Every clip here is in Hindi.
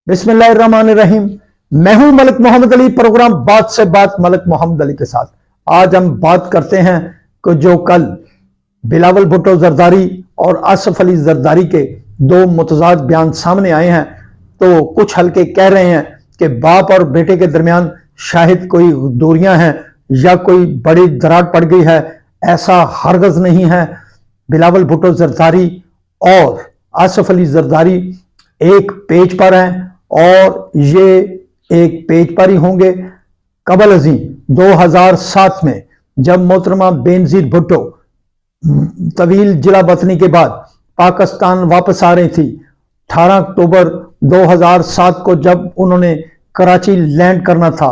बिस्मिल्लाहिर्रहमानिर्रहीम। मैं हूं मलिक मोहम्मद अली, प्रोग्राम बात से बात मलिक मोहम्मद अली के साथ। आज हम बात करते हैं कि जो कल बिलावल भुट्टो जरदारी और आसफ अली जरदारी के दो मुतजाद बयान सामने आए हैं, तो कुछ हल्के कह रहे हैं कि बाप और बेटे के दरमियान शायद कोई दूरियां हैं या कोई बड़ी दरार पड़ गई है। ऐसा हरगज नहीं है। बिलावल भुट्टो जरदारी और आसफ अली जरदारी एक पेज पर हैं और ये एक पेज पर ही होंगे। कबल अजी 2007 में जब मोहतरमा बेनजीर भुट्टो तवील जिला बतनी के बाद पाकिस्तान वापस आ रही थी, 18 अक्टूबर 2007 को जब उन्होंने कराची लैंड करना था,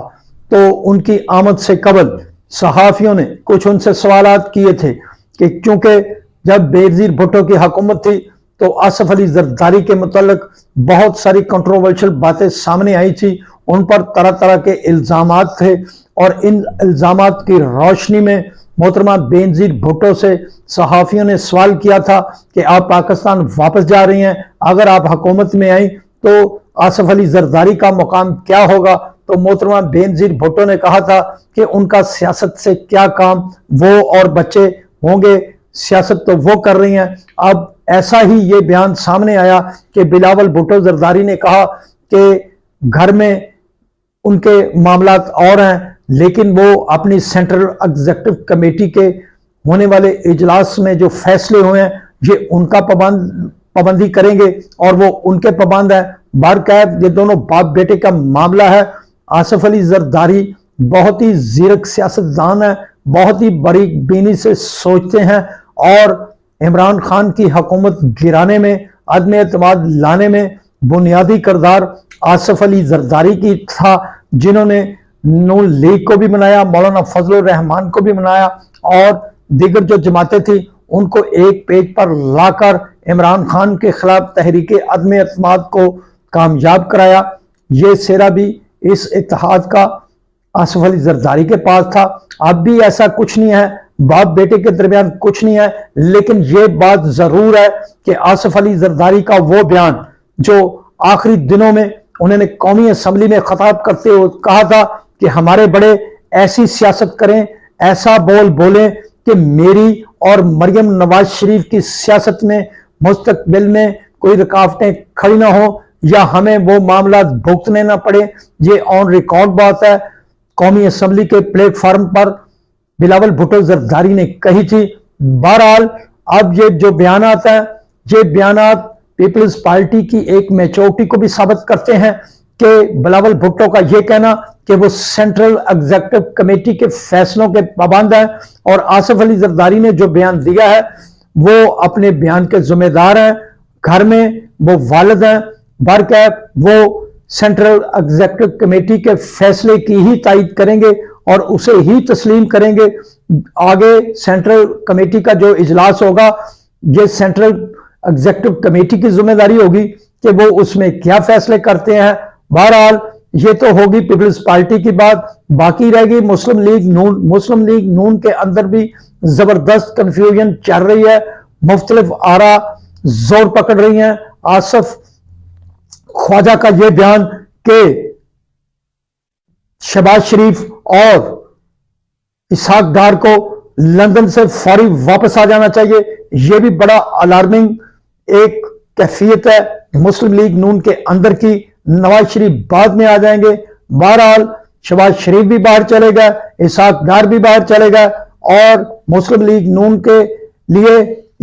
तो उनकी आमद से कबल सहाफियों ने कुछ उनसे सवालात किए थे कि क्योंकि जब बेनजीर भुट्टो की हुकूमत थी तो आसफ अली जरदारी के मुतल्लिक बहुत सारी कंट्रोवर्शियल बातें सामने आई थी। उन पर तरह तरह के इल्जामात थे और इन इल्जामात की रोशनी में मोहतरमा बेनजीर भुट्टो से सहाफियों ने सवाल किया था कि आप पाकिस्तान वापस जा रही हैं, अगर आप हुकूमत में आई तो आसफ अली जरदारी का मुकाम क्या होगा। तो मोहतरमा बेनजीर भुट्टो ने कहा था कि उनका सियासत से क्या काम, वो और बच्चे होंगे, सियासत तो वो कर रही हैं। अब ऐसा ही ये बयान सामने आया कि बिलावल भुट्टो जरदारी ने कहा कि घर में उनके मामलात और हैं, लेकिन वो अपनी सेंट्रल एग्जीक्यूटिव कमेटी के होने वाले इजलास में जो फैसले हुए हैं ये उनका पाबंदी करेंगे और वो उनके पाबंद हैं। बारकायद ये दोनों बाप बेटे का मामला है। आसफ अली जरदारी बहुत ही जीरक सियासतदान है, बहुत ही बारीक बीनी से सोचते हैं और इमरान खान की हुकूमत गिराने में, अदम एतमाद लाने में बुनियादी किरदार आसफ अली जरदारी की था, जिन्होंने नून लीग को भी बनाया, मौलाना फजलुर रहमान को भी बनाया और दीगर जो जमातें थी उनको एक पेज पर लाकर इमरान खान के खिलाफ तहरीक अदम एतमाद को कामयाब कराया। ये सेरा भी इस इत्तेहाद का आसफ अली जरदारी के पास था। अब भी ऐसा कुछ नहीं है, बाप बेटे के दरमियान कुछ नहीं है, लेकिन यह बात जरूर है कि आसफ अली जरदारी का वो बयान जो आखिरी दिनों में उन्होंने कौमी असम्बली में खिताब करते हुए कहा था कि हमारे बड़े ऐसी सियासत करें, ऐसा बोल बोलें कि मेरी और मरियम नवाज शरीफ की सियासत में मुस्तकबिल में कोई रुकावटें खड़ी ना हो या हमें वो मामला भुगतने ना पड़े। ये ऑन रिकॉर्ड बात है, कौमी असम्बली के प्लेटफॉर्म पर बिलावल भुट्टो जरदारी ने कही थी। बहरहाल अब ये जो बयानात हैं, ये बयानात पीपल्स पार्टी की एक मैच्योरिटी को भी साबित करते हैं कि बिलावल भुट्टो का यह कहना कि वो सेंट्रल एग्जीक्यूटिव कमेटी के फैसलों के पाबंद हैं और आसफ अली जरदारी ने जो बयान दिया है वो अपने बयान के जिम्मेदार हैं। घर में वो वालिद हैं, बरकैफ वो सेंट्रल एग्जीक्यूटिव कमेटी के फैसले की ही तायद करेंगे और उसे ही तस्लीम करेंगे। आगे सेंट्रल कमेटी का जो इजलास होगा, ये सेंट्रल एग्जीक्यूटिव कमेटी की जिम्मेदारी होगी कि वो उसमें क्या फैसले करते हैं। बहरहाल ये तो होगी पीपल्स पार्टी की बात, बाकी रहेगी मुस्लिम लीग नून। मुस्लिम लीग नून के अंदर भी जबरदस्त कंफ्यूजन चल रही है, मुख्तलिफ आरा जोर पकड़ रही हैं। आसफ ख्वाजा का यह बयान कि शहबाज शरीफ और इसहाक डार को लंदन से फौरी वापस आ जाना चाहिए, यह भी बड़ा अलार्मिंग एक कैफियत है मुस्लिम लीग नून के अंदर की। नवाज शरीफ बाद में आ जाएंगे। बहरहाल शहबाज शरीफ भी बाहर चले गए, इसहाक डार भी बाहर चले गए और मुस्लिम लीग नून के लिए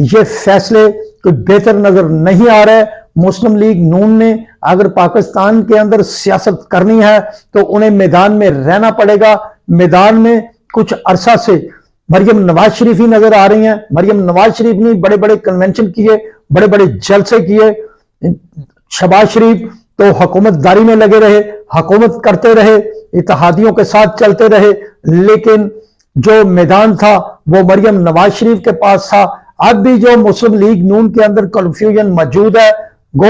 ये फैसले कोई बेहतर नजर नहीं आ रहे। मुस्लिम लीग नून ने अगर पाकिस्तान के अंदर सियासत करनी है तो उन्हें मैदान में रहना पड़ेगा। मैदान में कुछ अरसा से मरियम नवाज शरीफ ही नजर आ रही हैं। मरियम नवाज शरीफ ने बड़े बड़े कन्वेंशन किए, बड़े बड़े जलसे किए। शहबाज शरीफ तो हुकूमतदारी में लगे रहे, हुकूमत करते रहे, इत्तेहादियों के साथ चलते रहे, लेकिन जो मैदान था वो मरियम नवाज शरीफ के पास था। अब भी जो मुस्लिम लीग नून के अंदर कंफ्यूजन मौजूद है वो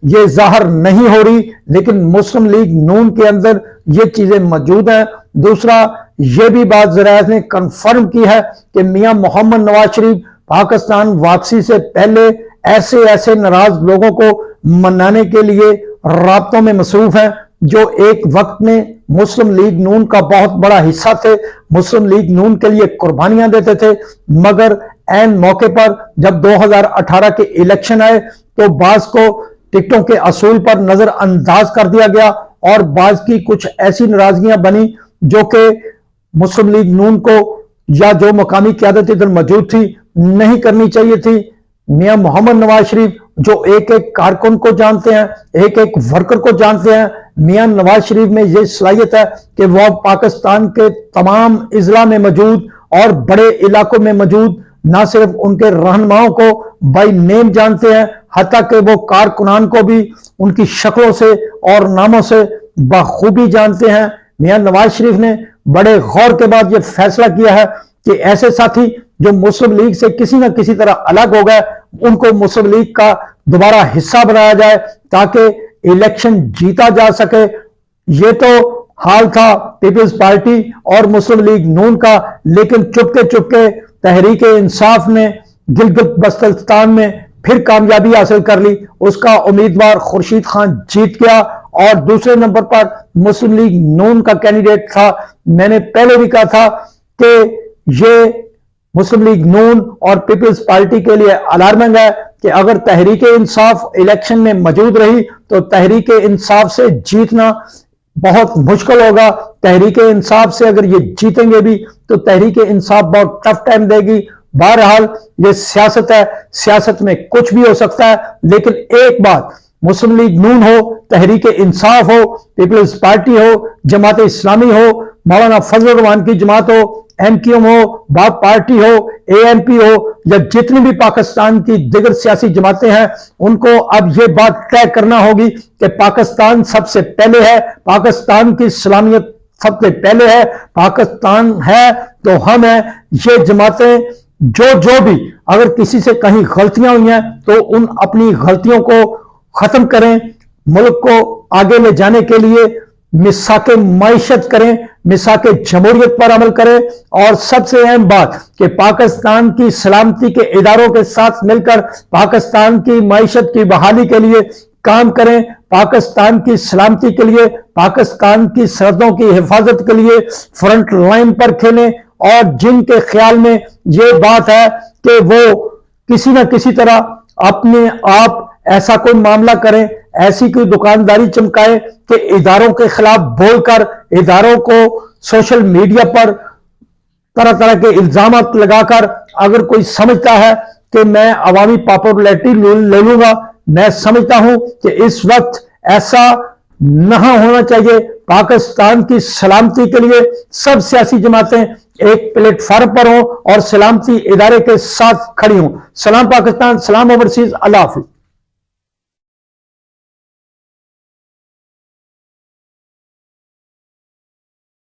ये जाहिर नहीं हो रही, लेकिन मुस्लिम लीग नून के अंदर ये चीजें मौजूद हैं। दूसरा, ये भी बात ज़राअत ने कंफर्म की है कि मियां मोहम्मद नवाज शरीफ पाकिस्तान वापसी से पहले ऐसे ऐसे नाराज लोगों को मनाने के लिए राब्तों में मसरूफ हैं, जो एक वक्त में मुस्लिम लीग नून का बहुत बड़ा हिस्सा थे, मुस्लिम लीग नून के लिए कुर्बानियां देते थे, मगर ऐन मौके पर जब 2018 के इलेक्शन आए तो बाज को टिकटों के असूल पर नजरअंदाज कर दिया गया और बाज की कुछ ऐसी नाराजगियां बनी जो कि मुस्लिम लीग नून को या जो मकामी क़यादत इधर मौजूद थी नहीं करनी चाहिए थी। मियां मोहम्मद नवाज शरीफ जो एक एक कारकुन को जानते हैं, एक एक वर्कर को जानते हैं, मियां नवाज शरीफ में यह सलाहियत है कि वह पाकिस्तान के तमाम इजला में मौजूद और बड़े इलाकों में मौजूद ना सिर्फ उनके रहनुमाओं को बाई नेम जानते हैं, हत्ता कि वो कारकुनान को भी उनकी शक्लों से और नामों से बखूबी जानते हैं। मियां नवाज शरीफ ने बड़े गौर के बाद यह फैसला किया है कि ऐसे साथी जो मुस्लिम लीग से किसी ना किसी तरह अलग हो गए उनको मुस्लिम लीग का दोबारा हिस्सा बनाया जाए ताकि इलेक्शन जीता जा सके। ये तो हाल था पीपल्स पार्टी और मुस्लिम लीग नून का, लेकिन चुपके चुपके तहरीक इंसाफ ने गिलगित बल्तिस्तान में फिर कामयाबी हासिल कर ली। उसका उम्मीदवार खुर्शीद खान जीत गया और दूसरे नंबर पर मुस्लिम लीग नून का कैंडिडेट था। मैंने पहले भी कहा था कि ये मुस्लिम लीग नून और पीपल्स पार्टी के लिए अलार्मिंग है कि अगर तहरीक इंसाफ इलेक्शन में मौजूद रही तो तहरीक इंसाफ से जीतना बहुत मुश्किल होगा। तहरीक इंसाफ से अगर ये जीतेंगे भी तो तहरीक इंसाफ बहुत टफ टाइम देगी। बहरहाल ये सियासत है, सियासत में कुछ भी हो सकता है, लेकिन एक बात, मुस्लिम लीग नून हो, तहरीक इंसाफ हो, पीपल्स पार्टी हो, जमात इस्लामी हो, मौलाना फजल रहमान की जमात हो, एमक्यूएम हो, बाप पार्टी हो, एएनपी हो, या जितनी भी पाकिस्तान की दिगर सियासी जमातें हैं, उनको अब यह बात तय करना होगी कि पाकिस्तान सबसे पहले है, पाकिस्तान की सलामियत सबसे पहले है, पाकिस्तान है तो हम है। ये जमातें जो भी अगर किसी से कहीं गलतियां हुई हैं तो उन अपनी गलतियों को खत्म करें, मुल्क को आगे ले जाने के लिए मिसाके मईशत करें, मिसाके जमहूरियत पर अमल करें और सबसे अहम बात कि पाकिस्तान की सलामती के इदारों के साथ मिलकर पाकिस्तान की मईशत की बहाली के लिए काम करें, पाकिस्तान की सलामती के लिए, पाकिस्तान की सरहदों की हिफाजत के लिए फ्रंट लाइन पर खेलें। और जिनके ख्याल में ये बात है कि वो किसी ना किसी तरह अपने आप ऐसा कोई मामला करें, ऐसी कोई दुकानदारी चमकाए कि इदारों के खिलाफ बोलकर इदारों को सोशल मीडिया पर तरह तरह के इल्जाम लगाकर अगर कोई समझता है कि मैं अवामी पॉपुलैरिटी ले लूंगा, मैं समझता हूं कि इस वक्त ऐसा नहीं होना चाहिए। पाकिस्तान की सलामती के लिए सब सियासी जमातें एक प्लेटफॉर्म पर हों और सलामती इदारे के साथ खड़ी हों। सलाम पाकिस्तान, सलाम ओवरसीज, अल्लाह हाफिज।